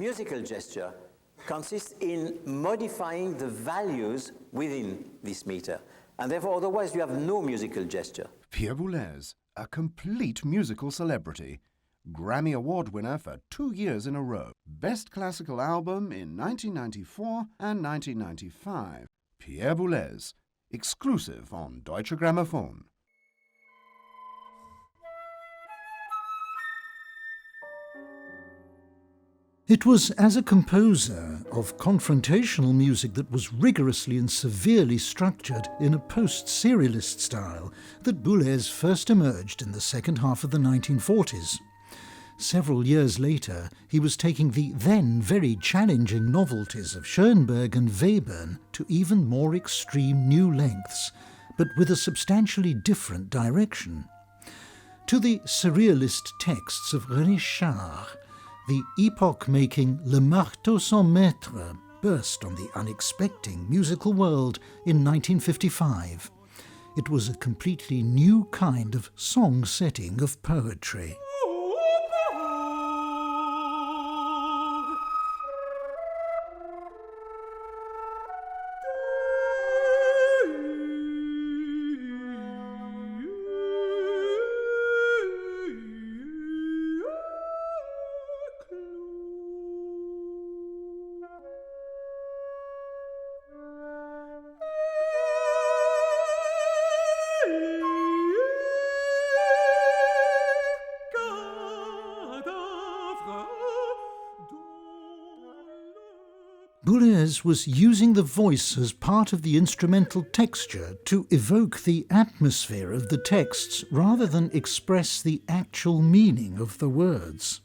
musical gesture consists in modifying the values within this meter. And therefore, otherwise, you have no musical gesture. Pierre Boulez, a complete musical celebrity. Grammy Award winner for 2 years in a row. Best Classical Album in 1994 and 1995. Pierre Boulez, exclusive on Deutsche Grammophon. It was as a composer of confrontational music that was rigorously and severely structured in a post-serialist style that Boulez first emerged in the second half of the 1940s. Several years later, he was taking the then very challenging novelties of Schoenberg and Webern to even more extreme new lengths, but with a substantially different direction. To the surrealist texts of René Char, the epoch-making Le Marteau sans Maître burst on the unexpected musical world in 1955. It was a completely new kind of song setting of poetry. Boulez was using the voice as part of the instrumental texture to evoke the atmosphere of the texts rather than express the actual meaning of the words.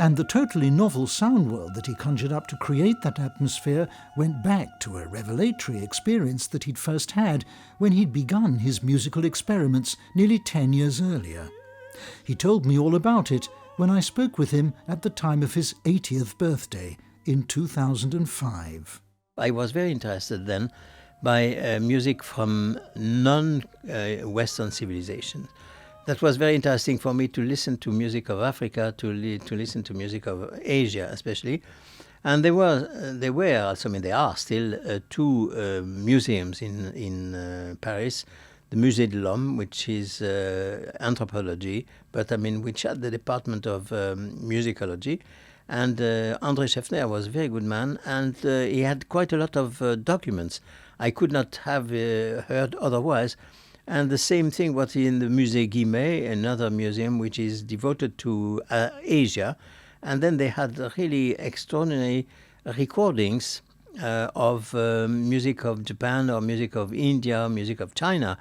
And the totally novel sound world that he conjured up to create that atmosphere went back to a revelatory experience that he'd first had when he'd begun his musical experiments nearly 10 years earlier. He told me all about it when I spoke with him at the time of his 80th birthday in 2005. I was very interested then by music from non-Western civilizations. That was very interesting for me to listen to music of Africa, to listen to music of Asia especially. And there were also, there are still two museums in Paris. The Musée de l'Homme, which is anthropology, but which had the department of musicology. And André Scheffner was a very good man, and he had quite a lot of documents. I could not have heard otherwise. And the same thing was in the Musée Guimet, another museum which is devoted to Asia. And then they had really extraordinary recordings of music of Japan or music of India, music of China,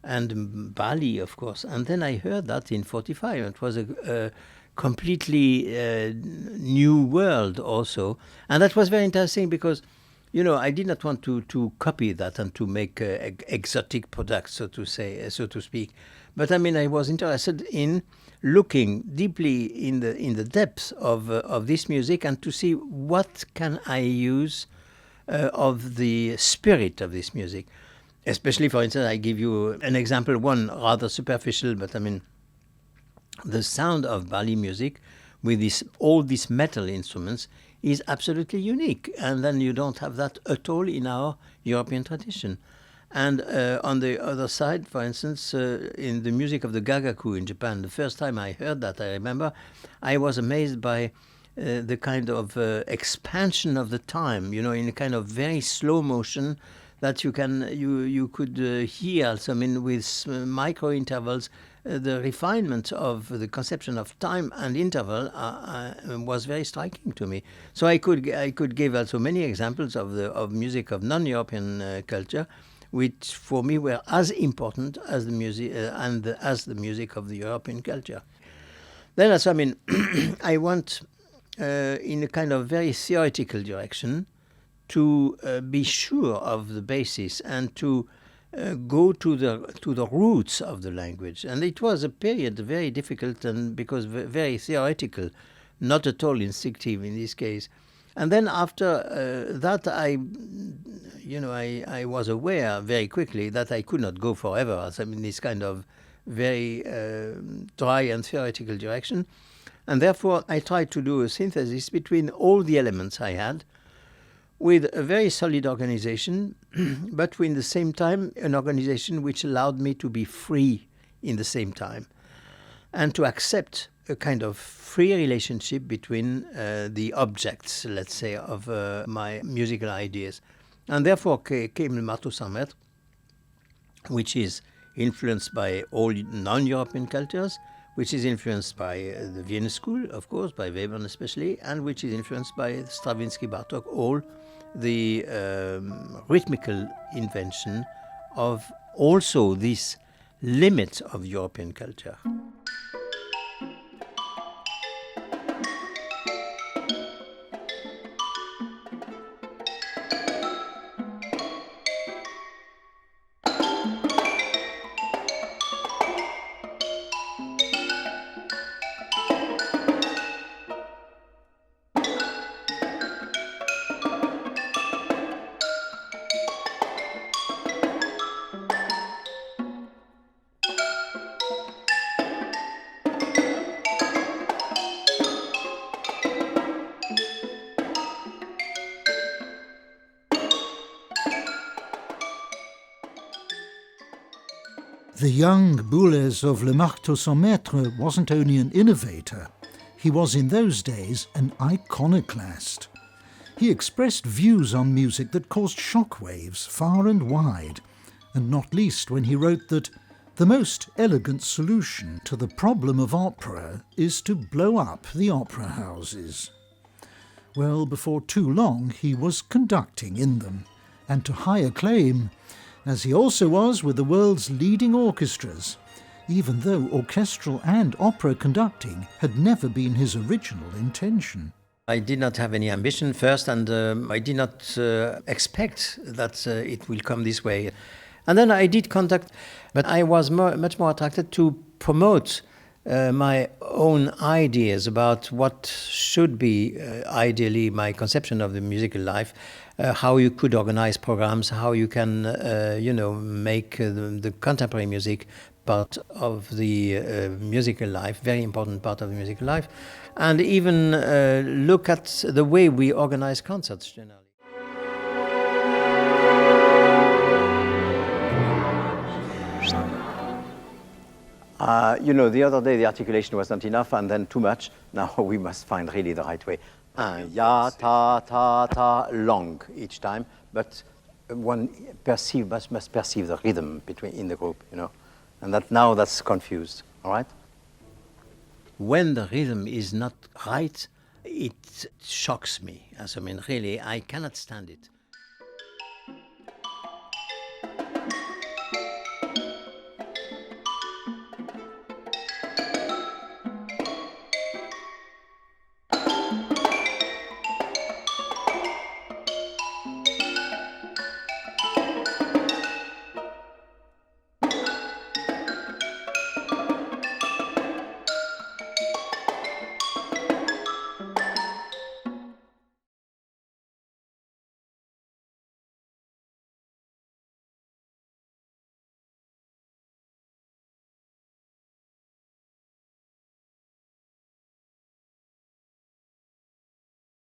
and Bali, of course. And then I heard that in 1945. It was a completely new world also. And that was very interesting because, I did not want to copy that and to make exotic products, so to speak. But I was interested in looking deeply in the depths of this music and to see what can I use of the spirit of this music. Especially, for instance, I give you an example, one rather superficial, but the sound of Bali music with all these metal instruments is absolutely unique. And then you don't have that at all in our European tradition. And on the other side, for instance, in the music of the Gagaku in Japan, the first time I heard that, I remember, I was amazed by the kind of expansion of the time, in a kind of very slow motion that you could hear also, with micro intervals. The refinement of the conception of time and interval was very striking to me. So I could give also many examples of music of non-European culture, which for me were as important as the music as the music of the European culture. Then also, I want in a kind of very theoretical direction to be sure of the basis and to go to the roots of the language. And it was a period very difficult and because very theoretical, not at all instinctive in this case. And then after that, I was aware very quickly that I could not go forever. This kind of very dry and theoretical direction. And therefore, I tried to do a synthesis between all the elements I had with a very solid organization, but in the same time, an organization which allowed me to be free in the same time and to accept a kind of free relationship between the objects, let's say, of my musical ideas. And therefore came Le Marteau Sans Maître, which is influenced by all non-European cultures, which is influenced by the Vienna School, of course, by Webern especially, and which is influenced by Stravinsky, Bartók, all the rhythmical invention of also this limit of European culture. The young Boulez of Le Marteau Sans Maître wasn't only an innovator, he was in those days an iconoclast. He expressed views on music that caused shockwaves far and wide, and not least when he wrote that the most elegant solution to the problem of opera is to blow up the opera houses. Well, before too long he was conducting in them, and to high acclaim, as he also was with the world's leading orchestras, even though orchestral and opera conducting had never been his original intention. I did not have any ambition first, and I did not expect that it will come this way. And then I did contact, but I was much more attracted to promote my own ideas about what should be ideally my conception of the musical life, how you could organize programs, how you can, make the contemporary music part of the musical life, very important part of the musical life, and even look at the way we organize concerts generally. The other day the articulation was not enough and then too much. Now we must find really the right way. Ya, ta, ta, ta, long each time, but one must perceive the rhythm in the group, and that's confused, all right? When the rhythm is not right, it shocks me. Really, I cannot stand it.